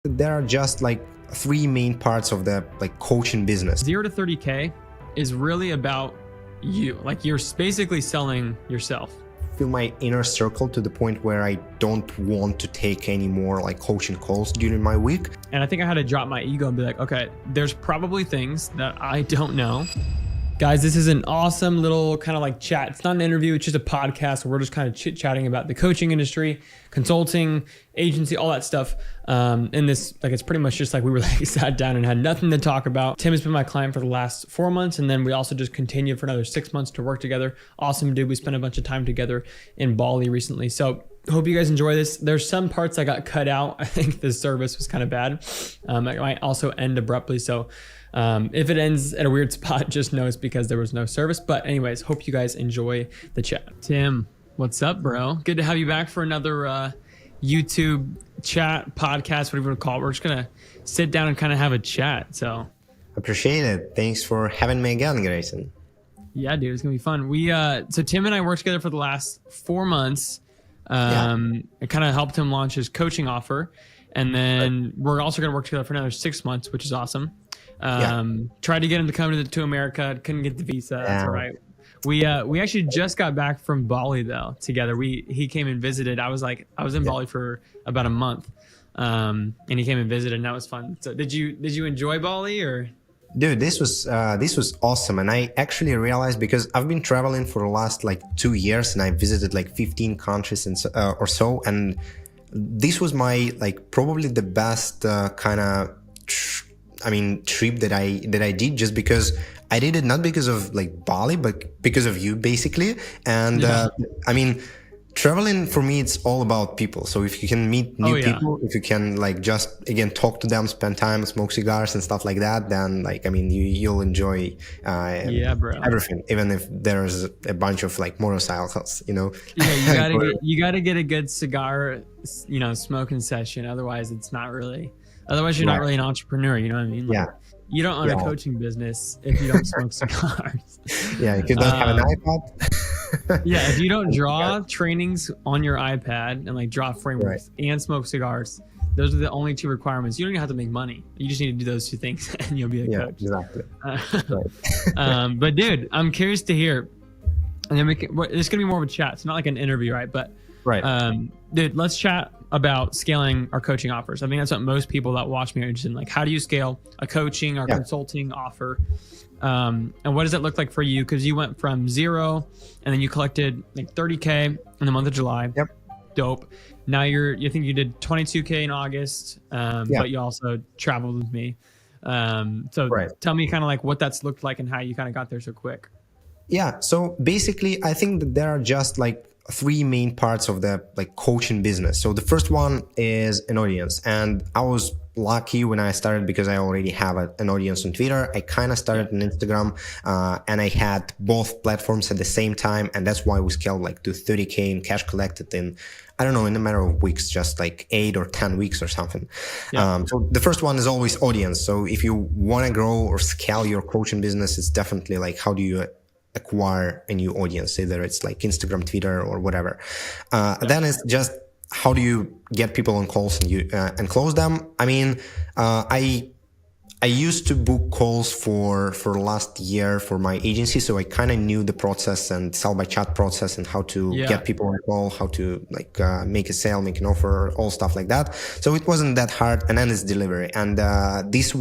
There are just like three main parts of the coaching business. 0 to 30K is really about you. Like you're basically selling yourself. Feel my inner circle to the point where I don't want to take any more like coaching calls during my week. And I think I had to drop my ego and be like, okay, there's probably things that I don't know. Guys, this is an awesome little kind of like chat. It's not an interview, it's just a podcast where we're just kind of chit-chatting about the coaching industry, consulting, agency, all that stuff. And this, like, it's pretty much just like we were like sat down and had nothing to talk about. Tim has been my client for the last 4 months, and then we also just continued for another 6 months to work together. Awesome dude. We spent a bunch of time together in Bali recently. So hope you guys enjoy this. There's some parts I got cut out. I think the service was kind of bad. It might also end abruptly. So if it ends at a weird spot, just know it's because there was no service. But anyways, hope you guys enjoy the chat. Tim, what's up, bro? Good to have you back for another YouTube chat, podcast, whatever you want to call it. We're just going to sit down and kind of have a chat. So Appreciate it. Thanks for having me again, Grayson. yeah, dude, it's going to be fun. So Tim and I worked together for the last 4 months. I kind of helped him launch his coaching offer. And then we're also going to work together for another 6 months, which is awesome. Tried to get him to come to America, couldn't get the visa. That's all right. We actually just got back from Bali though together. He came and visited. I was in Bali for about a month, and he came and visited, and that was fun. So did you enjoy Bali or? Dude, this was awesome. And I actually realized, because I've been traveling for the last like 2 years, and I visited like 15 countries and or so, and this was my like probably the best kind of trip that I did, just because I did it not because of like Bali, but because of you basically. And traveling for me, it's all about people. So if you can meet new people, if you can like just again talk to them, spend time, smoke cigars and stuff like that, then like you'll enjoy everything, even if there's a bunch of like motorcycles, Yeah, you gotta get a good cigar, smoking session. Otherwise, it's not really. Otherwise, you're not really an entrepreneur. You know what I mean? Like, you don't own a coaching business if you don't smoke cigars. Yeah, if you don't have an iPad. Yeah, if you don't draw trainings on your iPad and like draw frameworks and smoke cigars, those are the only 2 requirements. You don't even have to make money. You just need to do those 2 things and you'll be a coach. Exactly. But dude, I'm curious to hear, and then it's gonna be more of a chat. It's not like an interview, right? But dude, let's chat about scaling our coaching offers. I think that's what most people that watch me are interested in. Like, how do you scale a coaching or consulting offer? And what does it look like for you? Because you went from 0 and then you collected like 30K in the month of July. Yep. Dope. Now you think you did 22K in August, but you also traveled with me. Tell me kind of like what that's looked like and how you kind of got there so quick. Yeah. So basically, I think that there are just like 3 main parts of the like coaching business. So the first one is an audience, and I was lucky when I started because I already have an audience on Twitter. I kind of started on Instagram, and I had both platforms at the same time, and that's why we scaled like to 30K in cash collected in, I don't know, in a matter of weeks, just like 8 or 10 weeks or something. So the first one is always audience. So if you want to grow or scale your coaching business, it's definitely like, how do you acquire a new audience, either it's like Instagram, Twitter, or whatever. Then it's just, how do you get people on calls and close them? I used to book calls for last year for my agency, so I kind of knew the process and sell by chat process and how to get people on call, how to like make a sale, make an offer, all stuff like that. So it wasn't that hard. And then it's delivery, and this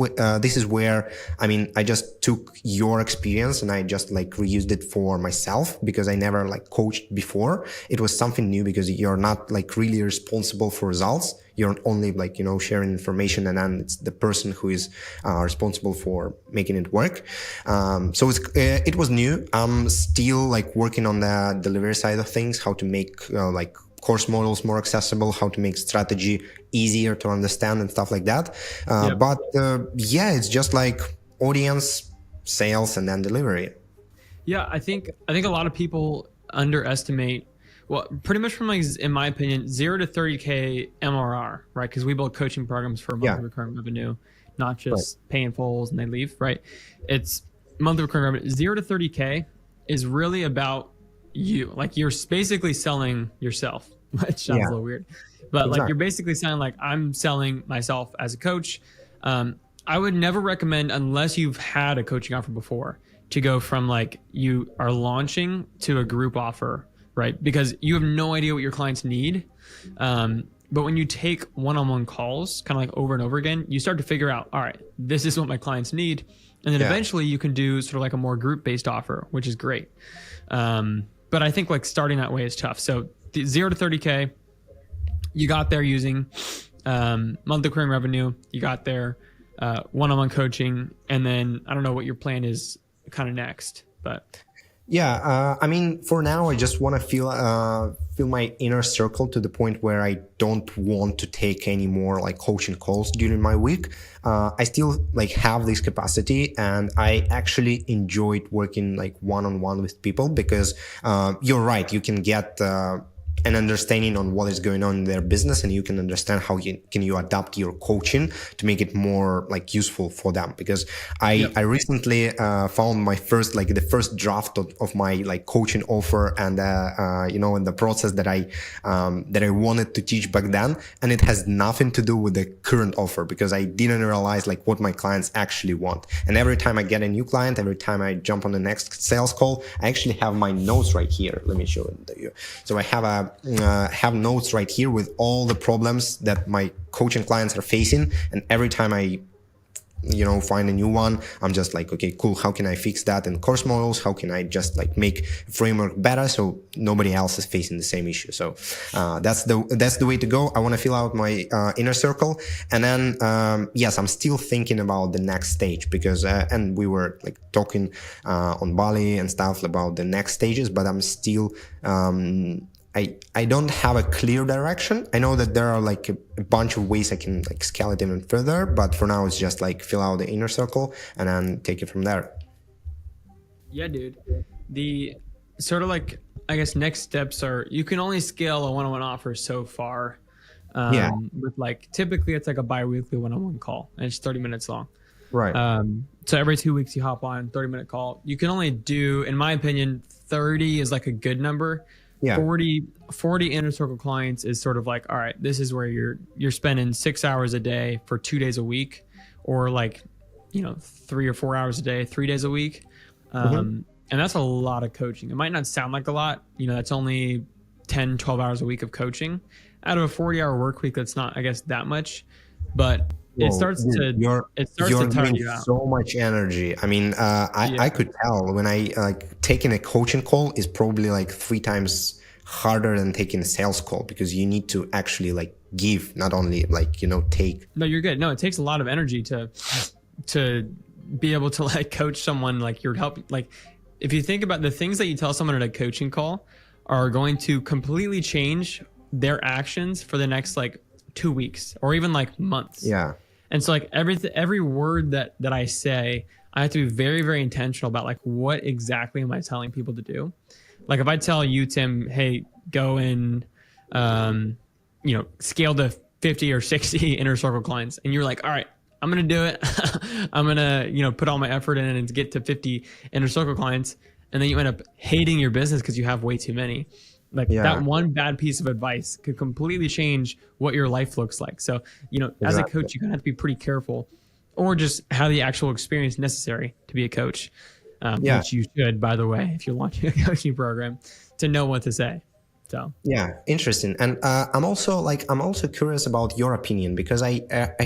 is where I just took your experience and I just like reused it for myself, because I never like coached before. It was something new because you're not like really responsible for results. You're only like, sharing information, and then it's the person who is responsible for making it work. So it was new. I'm still like working on the delivery side of things, how to make like course models more accessible, how to make strategy easier to understand and stuff like that. But it's just like audience, sales, and then delivery. Yeah, I think a lot of people underestimate. Well, pretty much from like, in my opinion, 0 to 30K MRR, right? Because we build coaching programs for monthly recurring revenue, not just paying fulls and they leave, right? It's monthly recurring revenue. 0 to 30K is really about you. Like you're basically selling yourself. which sounds a little weird, but like you're basically saying like I'm selling myself as a coach. I would never recommend, unless you've had a coaching offer before, to go from like you are launching to a group offer, right? Because you have no idea what your clients need. But when you take one-on-one calls, kind of like over and over again, you start to figure out, all right, this is what my clients need. And then eventually you can do sort of like a more group-based offer, which is great. But I think like starting that way is tough. So the 0 to 30K, you got there using monthly recurring revenue, you got there one-on-one coaching, and then I don't know what your plan is kind of next, but I mean, for now, I just want to feel my inner circle to the point where I don't want to take any more like coaching calls during my week. I still like have this capacity, and I actually enjoyed working like one-on-one with people because you're right, you can get an understanding on what is going on in their business, and you can understand how you can adapt your coaching to make it more like useful for them. Because I recently found my first like the first draft of my like coaching offer, and in the process that I wanted to teach back then, and it has nothing to do with the current offer because I didn't realize like what my clients actually want. And every time I get a new client, every time I jump on the next sales call, I actually have my notes right here. Let me show it to you. So I have notes right here with all the problems that my coaching clients are facing, and every time I find a new one, I'm just like, okay, cool, how can I fix that in course models? How can I just like make a framework better so nobody else is facing the same issue? So that's the way to go. I want to fill out my inner circle, and then yes, I'm still thinking about the next stage because and we were like talking on Bali and stuff about the next stages, but I'm still I don't have a clear direction. I know that there are like a bunch of ways I can like scale it even further, but for now it's just like fill out the inner circle and then take it from there. Yeah, dude. The sort of like, I guess next steps are, you can only scale a one-on-one offer so far. With like, typically it's like a bi-weekly one-on-one call, and it's 30 minutes long. Right. So every 2 weeks you hop on 30-minute call. You can only do, in my opinion, 30 is like a good number. 40 inner circle clients is sort of like, all right, this is where you're spending 6 hours a day for 2 days a week, or like 3 or 4 hours a day 3 days a week. And that's a lot of coaching. It might not sound like a lot, that's only 10-12 hours a week of coaching out of a 40-hour work week. That's not, I guess, that much, but it starts to tire you out. So much energy. I mean, I could tell when I like taking a coaching call is probably like 3 times harder than taking a sales call, because you need to actually like give, not only like take. No, you're good. No, it takes a lot of energy to be able to like coach someone. Like you're helping. Like if you think about the things that you tell someone at a coaching call are going to completely change their actions for the next like 2 weeks or even like months. Yeah. And so like every word that I say, I have to be very, very intentional about like, what exactly am I telling people to do? Like if I tell you, Tim, hey, go and, scale to 50 or 60 inner circle clients. And you're like, all right, I'm going to do it. I'm going to, put all my effort in and get to 50 inner circle clients. And then you end up hating your business because you have way too many. That one bad piece of advice could completely change what your life looks like. So, as a coach, you kind of have to be pretty careful, or just have the actual experience necessary to be a coach, which you should, by the way, if you're launching a coaching program, to know what to say. So yeah, interesting. And I'm also curious about your opinion, because I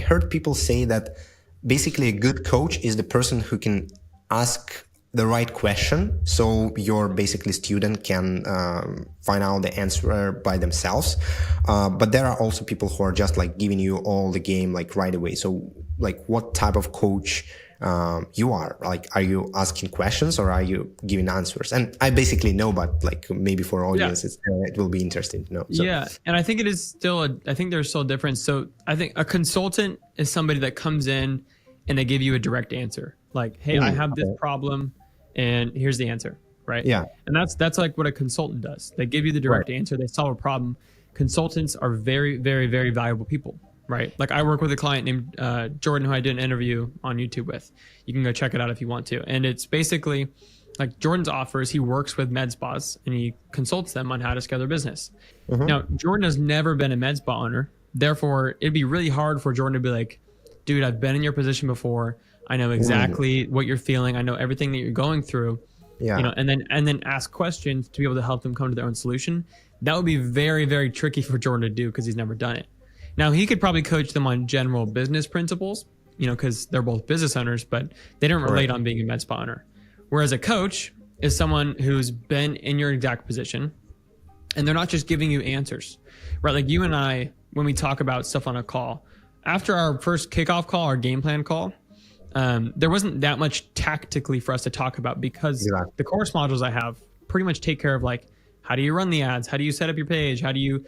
heard people say that basically a good coach is the person who can ask the right question, so your basically student can find out the answer by themselves. But there are also people who are just like giving you all the game like right away. So like, what type of coach you are? Like, are you asking questions or are you giving answers? And I basically know, but like maybe for audiences, it will be interesting to know. So. Yeah, and I think it is still. I think there's still a difference. So I think a consultant is somebody that comes in and they give you a direct answer. Like, hey, I have this problem, and here's the answer, right? Yeah. And that's like what a consultant does. They give you the direct answer. They solve a problem. Consultants are very, very, very valuable people, right? Like I work with a client named Jordan, who I did an interview on YouTube with. You can go check it out if you want to. And it's basically like Jordan's offers, he works with med spas and he consults them on how to scale their business. Now, Jordan has never been a med spa owner. Therefore, it'd be really hard for Jordan to be like, dude, I've been in your position before. I know exactly what you're feeling. I know everything that you're going through. Yeah. You know, and then ask questions to be able to help them come to their own solution. That would be very, very tricky for Jordan to do because he's never done it. Now, he could probably coach them on general business principles, you know, because they're both business owners, but they don't relate on being a med spa owner. Whereas a coach is someone who's been in your exact position, and they're not just giving you answers, right? Like you and I, when we talk about stuff on a call, after our first kickoff call, our game plan call, there wasn't that much tactically for us to talk about because the course modules I have pretty much take care of like, how do you run the ads? How do you set up your page? How do you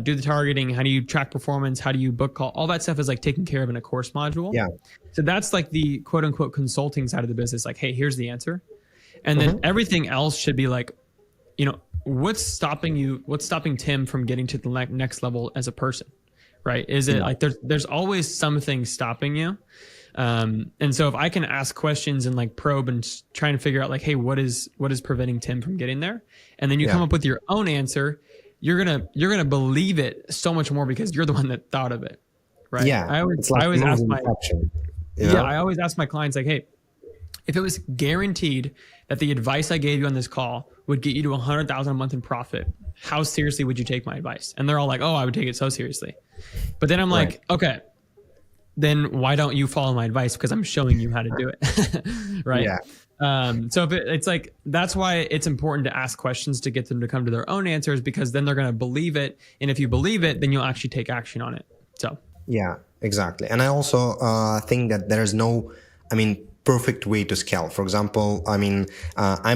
do the targeting? How do you track performance? How do you book call? All that stuff is like taken care of in a course module. Yeah. So that's like the quote unquote consulting side of the business. Like, hey, here's the answer. And then everything else should be like, you know, what's stopping you? What's stopping Tim from getting to the next level as a person? Right? Is it like there's always something stopping you? And so if I can ask questions and like probe and try and figure out like, hey, what is preventing Tim from getting there? And then you come up with your own answer, you're gonna believe it so much more because you're the one that thought of it. Right. Yeah. I always ask my clients like, hey, if it was guaranteed that the advice I gave you on this call would get you to 100,000 a month in profit, how seriously would you take my advice? And they're all like, oh, I would take it so seriously. But then I'm like, okay, then why don't you follow my advice? Because I'm showing you how to do it. Right. Yeah. So if it's like, that's why it's important to ask questions to get them to come to their own answers, because then they're going to believe it. And if you believe it, then you'll actually take action on it. So. Yeah, exactly. And I also think that there is no, perfect way to scale. For example, I'm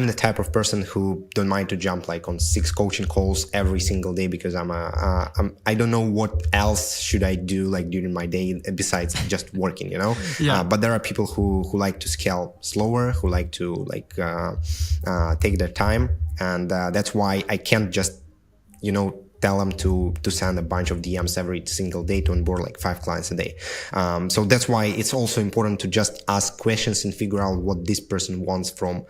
the type of person who don't mind to jump like on 6 coaching calls every single day because I don't know what else should I do like during my day besides just working, you know? Yeah. But there are people who like to scale slower, who like to take their time. And that's why I can't just, tell them to send a bunch of DMs every single day to onboard like 5 clients a day. So that's why it's also important to just ask questions and figure out what this person wants from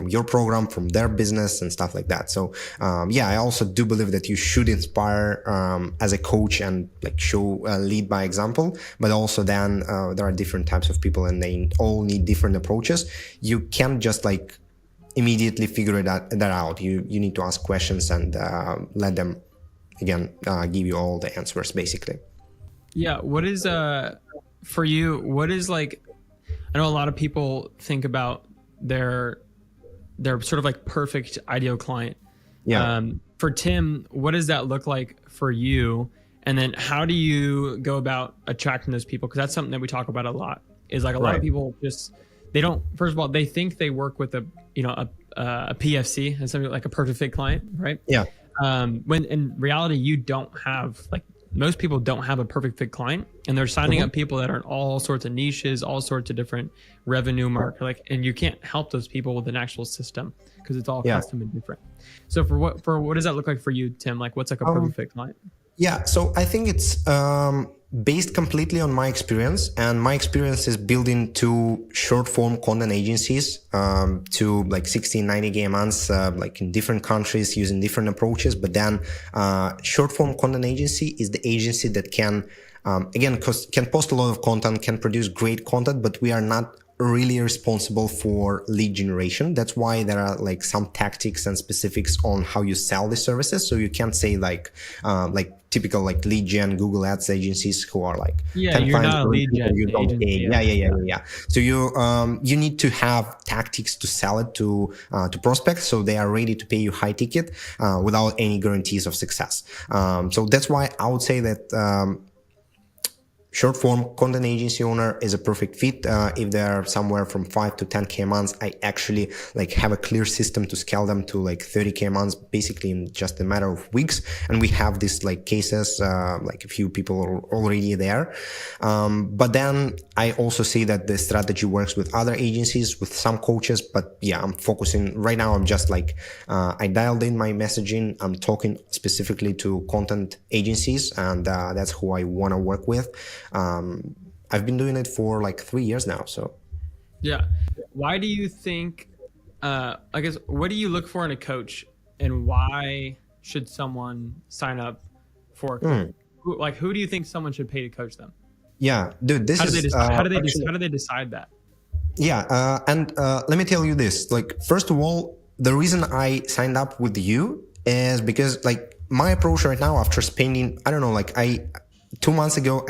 your program, from their business and stuff like that. So I also do believe that you should inspire as a coach and like lead by example, but also then there are different types of people and they all need different approaches. You can't just like immediately figure that out. You need to ask questions and let them again, give you all the answers basically. Yeah. What is, for you, what is like, I know a lot of people think about their sort of like perfect ideal client. Yeah. For Tim, what does that look like for you? And then how do you go about attracting those people? Cause that's something that we talk about a lot is like a lot of people just, they don't, first of all, they think they work with a PFC and something like a perfect fit client, right? Yeah. When in reality, you don't have like most people don't have a perfect fit client, and they're signing up people that are in all sorts of niches, all sorts of different revenue market, and you can't help those people with an actual system because it's all custom and different. So for what does that look like for you, Tim? Like what's like a perfect fit client? Yeah. So I think it's based completely on my experience, and my experience is building 2 short form content agencies to like 60, 90K a month, like in different countries using different approaches. But then short form content agency is the agency that can post a lot of content, can produce great content, but we are not really responsible for lead generation. That's why there are like some tactics and specifics on how you sell the services. So you can't say like typical like lead gen Google Ads agencies who are like you're not a lead gen agency. Yeah. So you need to have tactics to sell it to prospects, so they are ready to pay you high ticket without any guarantees of success. So that's why I would say that short form content agency owner is a perfect fit. If they're somewhere from 5 to 10K a month, I actually like have a clear system to scale them to like 30K a month, basically in just a matter of weeks. And we have these like cases, like a few people are already there. But then I also see that the strategy works with other agencies, with some coaches, but yeah, I'm focusing right now. I'm just like, I dialed in my messaging. I'm talking specifically to content agencies, and that's who I want to work with. I've been doing it for like 3 years now. So yeah. Why do you think I guess, what do you look for in a coach, and why should someone sign up for a coach? Who do you think someone should pay to coach them? Yeah, dude, this How do they is decide? How do they decide that? yeah, and let me tell you this. Like, first of all, the reason I signed up with you is because, like, my approach right now, after spending, I don't know, like 2 months ago,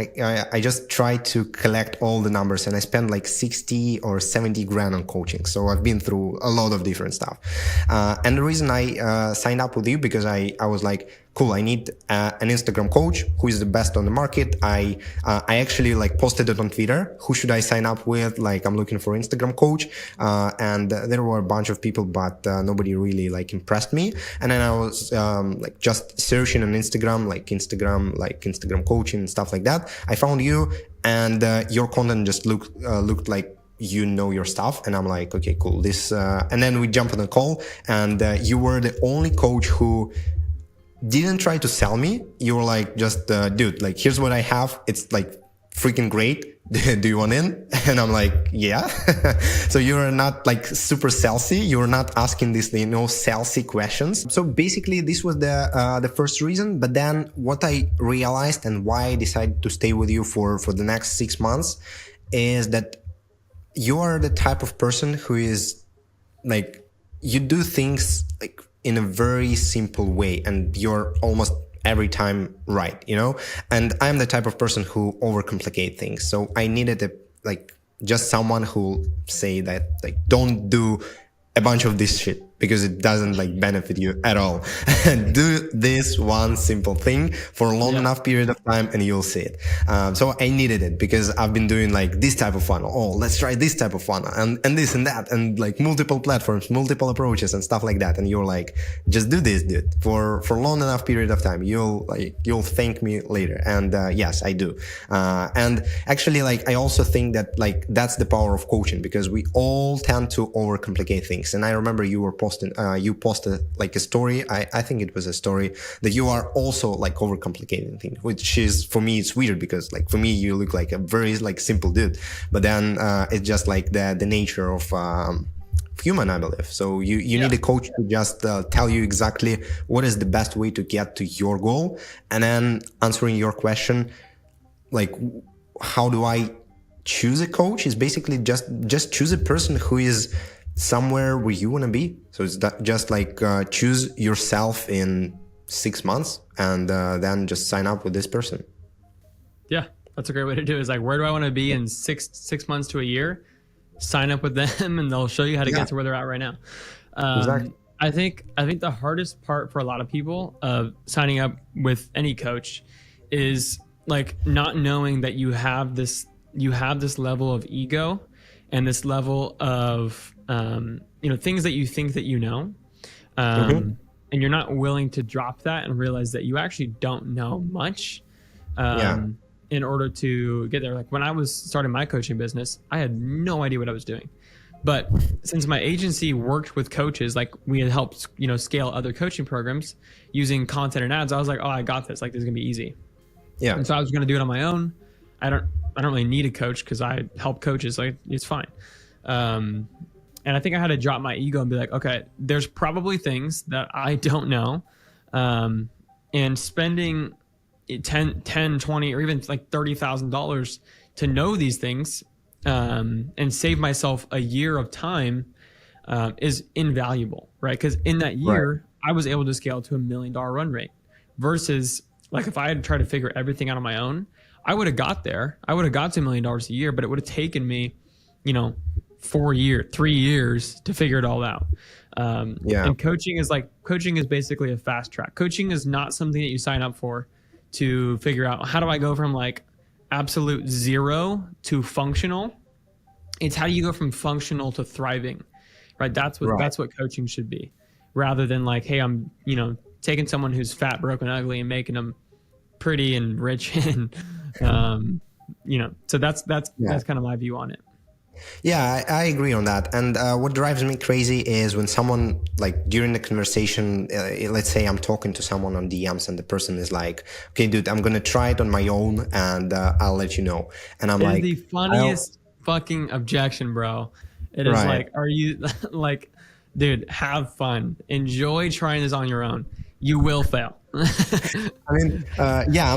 I just tried to collect all the numbers, and I spent like 60 or 70 grand on coaching. So I've been through a lot of different stuff. And the reason I signed up with you, because I was like, cool, I need an Instagram coach who is the best on the market. I actually like posted it on Twitter. Who should I sign up with? Like, I'm looking for Instagram coach. And there were a bunch of people, but nobody really like impressed me. And then I was like just searching on Instagram, like Instagram coaching and stuff like that. I found you, and your content just looked like you know your stuff. And I'm like, okay, cool. And then we jumped on a call, and you were the only coach who didn't try to sell me. You were like, just dude, like, here's what I have. It's like freaking great. Do you want in? And I'm like, yeah. So you're not like super salesy. You're not asking these, salesy questions. So basically this was the first reason. But then what I realized, and why I decided to stay with you for the next 6 months, is that you are the type of person who is like, you do things like in a very simple way, and you're almost every time right, and I'm the type of person who overcomplicate things. So I needed just someone who say that, like, don't do a bunch of this shit, because it doesn't like benefit you at all. Do this one simple thing for a long enough period of time, and you'll see it. So I needed it, because I've been doing like this type of funnel. Oh, let's try this type of funnel, and this and that, and like multiple platforms, multiple approaches and stuff like that. And you're like, just do this, dude, for long enough period of time. You'll thank me later. And yes, I do. And actually, like, I also think that like that's the power of coaching, because we all tend to overcomplicate things. And I remember you posted like a story. I think it was a story that you are also like overcomplicating things, which is, for me, it's weird, because like for me, you look like a very like simple dude, but then it's just like the nature of human, I believe. So you need a coach to just tell you exactly what is the best way to get to your goal. And then answering your question, like, how do I choose a coach, is basically just choose a person who is somewhere where you want to be. So it's just like choose yourself in 6 months, and then just sign up with this person. Yeah, that's a great way to do it. Is like, where do I want to be in six months to a year? Sign up with them, and they'll show you how to get to where they're at right now. Exactly. I think the hardest part for a lot of people of signing up with any coach is like not knowing that you have this level of ego and this level of things that you think that and you're not willing to drop that and realize that you actually don't know much in order to get there. Like, when I was starting my coaching business, I had no idea what I was doing. But since my agency worked with coaches, like we had helped, scale other coaching programs using content and ads, I was like, oh, I got this. Like, this is gonna be easy. Yeah. And so I was gonna do it on my own. I don't really need a coach, because I help coaches. Like, it's fine. And I think I had to drop my ego and be like, okay, there's probably things that I don't know. And spending 10, 20, or even like $30,000 to know these things and save myself a year of time is invaluable, right? Because in that year, I was able to scale to $1 million run rate, versus like if I had tried to figure everything out on my own, I would have got there. I would have got to $1 million a year, but it would have taken me, 3 years to figure it all out. And coaching is basically a fast track. Coaching is not something that you sign up for to figure out, how do I go from like absolute zero to functional? It's how do you go from functional to thriving, right? That's what coaching should be, rather than like, hey, I'm, taking someone who's fat, broken, ugly and making them pretty and rich. And, so that's kind of my view on it. Yeah, I agree on that. And what drives me crazy is when someone, like, during the conversation, let's say I'm talking to someone on DMs, and the person is like, okay, dude, I'm going to try it on my own, and I'll let you know. And I'm like, the funniest fucking objection, bro. It is like, are you like, dude, have fun. Enjoy trying this on your own. You will fail. I mean, yeah,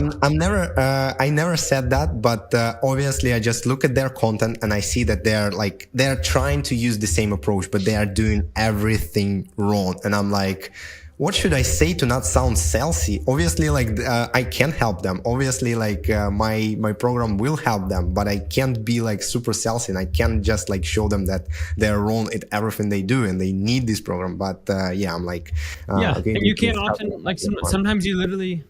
I never said that, but obviously I just look at their content and I see that they're trying to use the same approach, but they are doing everything wrong. And I'm like, what should I say to not sound salesy? Obviously, like, I can help them. Obviously, like, my program will help them, but I can't be like super salesy, and I can't just like show them that they're wrong at everything they do and they need this program. But yeah, I'm like, yeah, okay, and you can't often like sometimes you literally.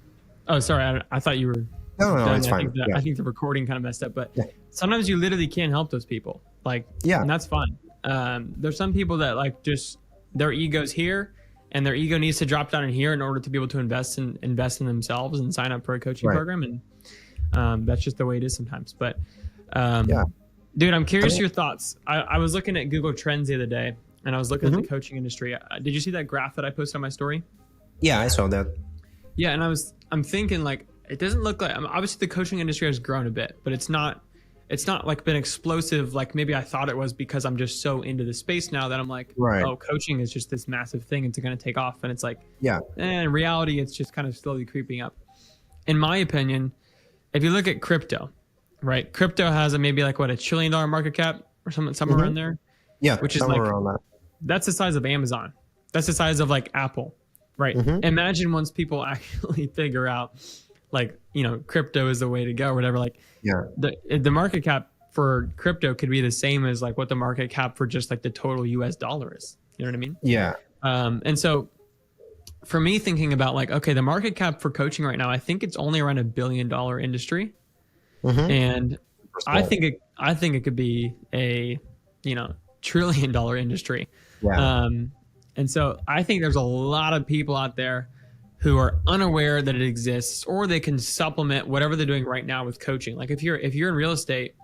Oh, sorry, I thought you were. No, it's fine. I think the recording kind of messed up, but sometimes you literally can't help those people. Like, and that's fine. There's some people that like just their ego's here. And their ego needs to drop down in here in order to be able to invest in themselves and sign up for a coaching program. And that's just the way it is sometimes. But dude, I'm curious your thoughts. I was looking at Google Trends the other day, and I was looking at the coaching industry. Did you see that graph that I posted on my story? Yeah, I saw that. Yeah, and I'm thinking like it doesn't look like obviously the coaching industry has grown a bit, but it's not like been explosive like maybe I thought it was, because I'm just so into the space now that I'm like, oh, coaching is just this massive thing. It's going to take off. And it's like, in reality, it's just kind of slowly creeping up. In my opinion, if you look at crypto, right? Crypto has maybe like what, $1 trillion market cap or somewhere around there. Yeah. Which is like, that's the size of Amazon. That's the size of like Apple, right? Imagine once people actually figure out like, crypto is the way to go or whatever. Like, the market cap for crypto could be the same as like what the market cap for just like the total US dollar is. You know what I mean? Yeah. And so for me thinking about like, okay, the market cap for coaching right now, I think it's only around $1 billion industry. And I think it could be a, $1 trillion industry. And so I think there's a lot of people out there who are unaware that it exists, or they can supplement whatever they're doing right now with coaching. Like if you're in real estate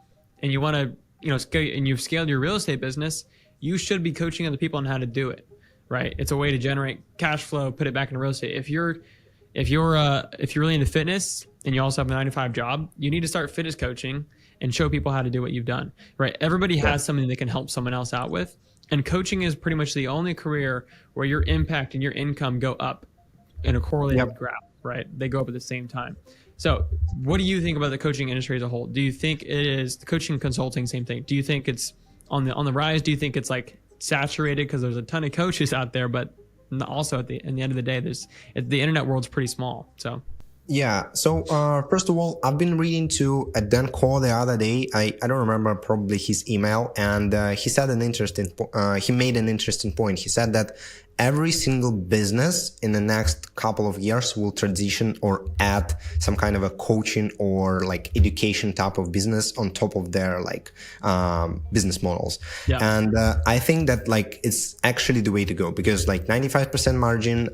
and you want to, and you've scaled your real estate business, you should be coaching other people on how to do it, right? It's a way to generate cash flow, put it back in real estate. If you're really into fitness and you also have a 9-to-5 job, you need to start fitness coaching and show people how to do what you've done, right? Everybody has something they can help someone else out with. And coaching is pretty much the only career where your impact and your income go up in a correlated graph, right? They go up at the same time. So what do you think about the coaching industry as a whole? Do you think it is the coaching consulting, same thing? Do you think it's on the rise? Do you think it's like saturated because there's a ton of coaches out there, but also in the end of the day, the internet world's pretty small. So yeah. So first of all, I've been reading to Dan Koh the other day. I don't remember probably his email, and he said he made an interesting point. He said that every single business in the next couple of years will transition or add some kind of a coaching or like education type of business on top of their like business models. And I think that like it's actually the way to go, because like 95% margin,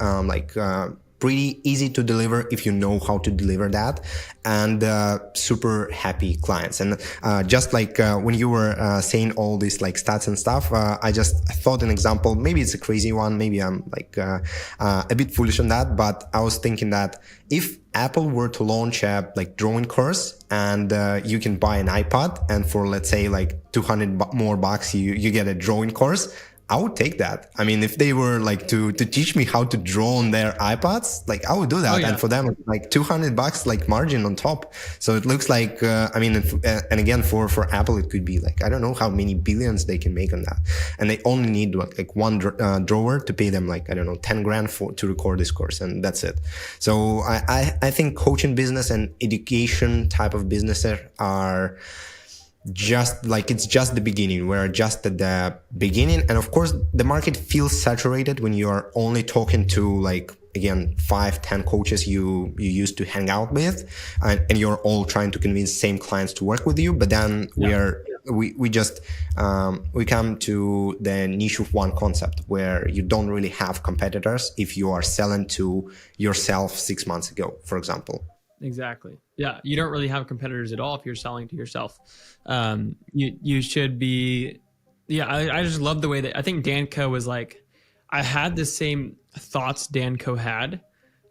pretty easy to deliver if you know how to deliver that, and super happy clients. And just like when you were saying all these like stats and stuff, I just thought an example. Maybe it's a crazy one. Maybe I'm like a bit foolish on that, but I was thinking that if Apple were to launch a like drawing course, and you can buy an iPad, and for let's say like $200 more you get a drawing course, I would take that. I mean, if they were like to teach me how to draw on their iPads, like I would do that. And for them, like $200 like margin on top. So it looks like, and again, for Apple, it could be like, I don't know how many billions they can make on that. And they only need like one drawer to pay them like, I don't know, 10 grand to record this course. And that's it. So I think coaching business and education type of businesses are just like, it's just the beginning. We're just at the beginning. And of course, the market feels saturated when you are only talking to like, again, 5-10 coaches you used to hang out with, and you're all trying to convince same clients to work with you. But then we come to the niche of one concept where you don't really have competitors if you are selling to yourself 6 months ago, for example. Exactly. Yeah. You don't really have competitors at all if you're selling to yourself. You should be, I just love the way that I think Dan Koh was like, I had the same thoughts Dan Koh had,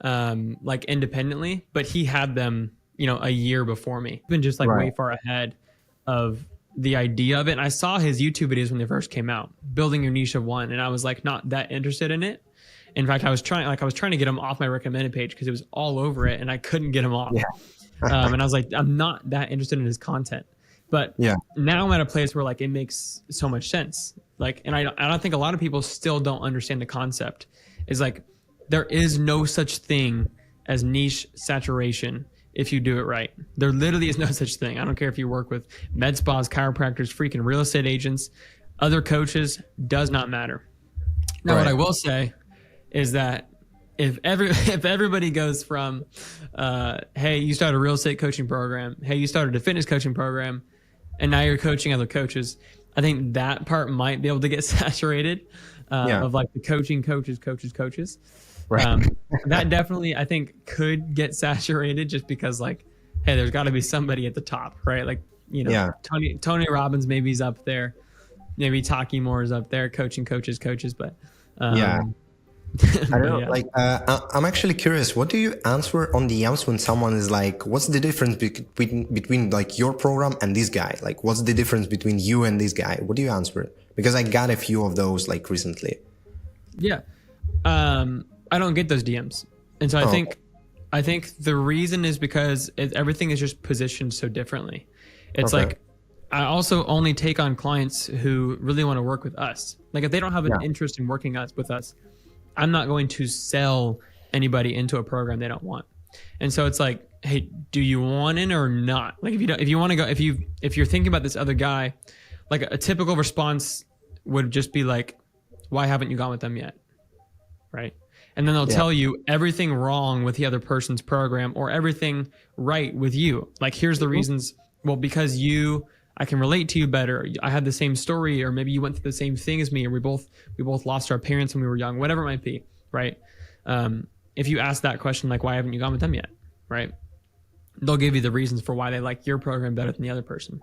like independently, but he had them, a year before me. Been just like way far ahead of the idea of it. And I saw his YouTube videos when they first came out, building your niche of one. And I was like, not that interested in it. In fact, I was trying to get him off my recommended page because it was all over it and I couldn't get him off. Yeah. And I was like, I'm not that interested in his content. But now I'm at a place where like it makes so much sense. Like, and I don't think a lot of people still don't understand the concept. Is like, there is no such thing as niche saturation if you do it right. There literally is no such thing. I don't care if you work with med spas, chiropractors, freaking real estate agents, other coaches, does not matter. Now, what I will say is that if everybody goes from, hey, you started a real estate coaching program, hey, you started a fitness coaching program, and now you're coaching other coaches, I think that part might be able to get saturated of like the coaches. Right. That definitely, I think, could get saturated just because like, hey, there's got to be somebody at the top, right? Like, you know, Tony Robbins maybe is up there. Maybe Taki Moore is up there, coaching coaches, but I don't know. Like, I'm actually curious. What do you answer on DMs when someone is like, "What's the difference between like your program and this guy? Like, what's the difference between you and this guy?" What do you answer? Because I got a few of those like recently. Yeah. I don't get those DMs, and so I think the reason is because everything is just positioned so differently. It's like, I also only take on clients who really want to work with us. Like, if they don't have an interest in working with us, I'm not going to sell anybody into a program they don't want. And so it's like, hey, do you want in or not? Like, if you want to go, if you're thinking about this other guy, like a typical response would just be like, why haven't you gone with them yet? Right. And then they'll tell you everything wrong with the other person's program or everything right with you. Like, here's the reasons. Well, because I can relate to you better. I had the same story, or maybe you went through the same thing as me, or we both lost our parents when we were young, whatever it might be, right? If you ask that question, like, why haven't you gone with them yet, right? They'll give you the reasons for why they like your program better than the other person.